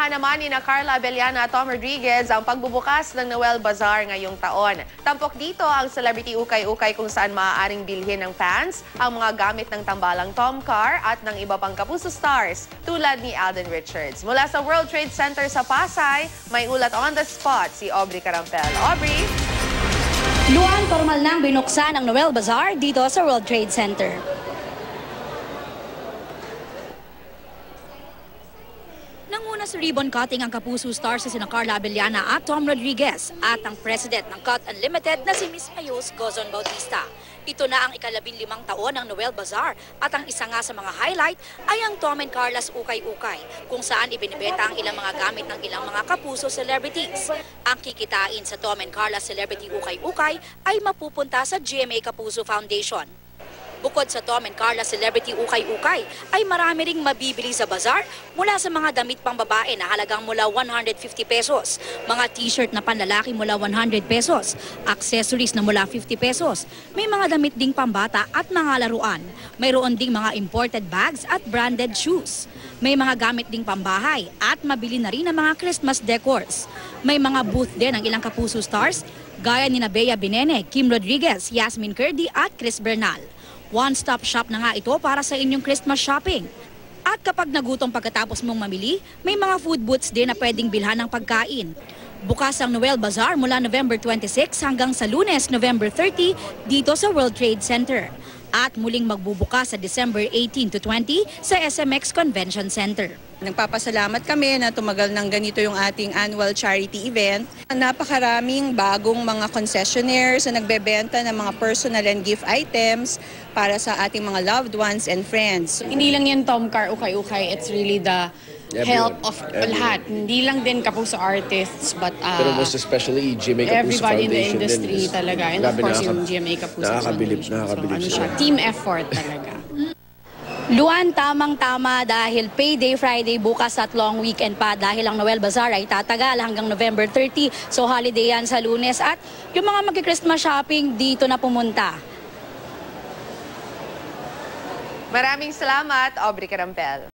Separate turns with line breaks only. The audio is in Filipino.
Sinamahan naman ni Carla Abellana at Tom Rodriguez ang pagbubukas ng Noel Bazaar ngayong taon. Tampok dito ang celebrity ukay-ukay kung saan maaaring bilhin ng fans ang mga gamit ng tambalang Tom Car at ng iba pang Kapuso stars tulad ni Alden Richards. Mula sa World Trade Center sa Pasay, may ulat on the spot si Aubrey Carampel. Aubrey?
Luan, formal nang binuksan ang Noel Bazaar dito sa World Trade Center. Nanguna sa ribbon cutting ang Kapuso stars si Carla Abellana at Tom Rodriguez at ang president ng Cut Unlimited na si Miss Mayos Gozon Bautista. Ito na ang ika-15 taon ng Noel Bazaar at ang isa nga sa mga highlight ay ang Tom and Carla's Ukay-Ukay kung saan ibinibenta ang ilang mga gamit ng ilang mga Kapuso celebrities. Ang kikitain sa Tom and Carla's Celebrity Ukay-Ukay ay mapupunta sa GMA Kapuso Foundation. Bukod sa Tom and Carla Celebrity Ukay-Ukay, ay marami ring mabibili sa bazaar mula sa mga damit pang babae na halagang mula 150 pesos, mga t-shirt na panlalaki mula 100 pesos, accessories na mula 50 pesos, may mga damit ding pambata at mga laruan, mayroon ding mga imported bags at branded shoes, may mga gamit ding pambahay at mabili na rin ang mga Christmas decors. May mga booth din ang ilang Kapuso stars gaya ni Bea Binene, Kim Rodriguez, Yasmin Curdy at Chris Bernal. One-stop shop na nga ito para sa inyong Christmas shopping. At kapag nagutom pagkatapos mong mamili, may mga food booths din na pwedeng bilhan ng pagkain. Bukas ang Noel Bazaar mula November 26 hanggang sa Lunes, November 30 dito sa World Trade Center. At muling magbubukas sa December 18 to 20 sa SMX Convention Center.
Nagpapasalamat kami na tumagal ng ganito yung ating annual charity event. Napakaraming bagong mga concessionaires na nagbebenta ng mga personal and gift items para sa ating mga loved ones and friends.
Hindi lang yan Tom Car, ukay-ukay. It's really the help of lahat. Hindi lang din Kapuso artists, but
pero most especially GMA Kapuso
everybody in the
Foundation
industry
din
talaga. And of course yung GMA Kapuso Foundation. So, siya, team effort talaga.
Luan, tamang-tama dahil Payday Friday bukas at long weekend pa dahil ang Noel Bazaar ay tatagal hanggang November 30. So holiday yan sa Lunes at yung mga mag-Christmas shopping dito na pumunta.
Maraming salamat, Aubrey Carampel.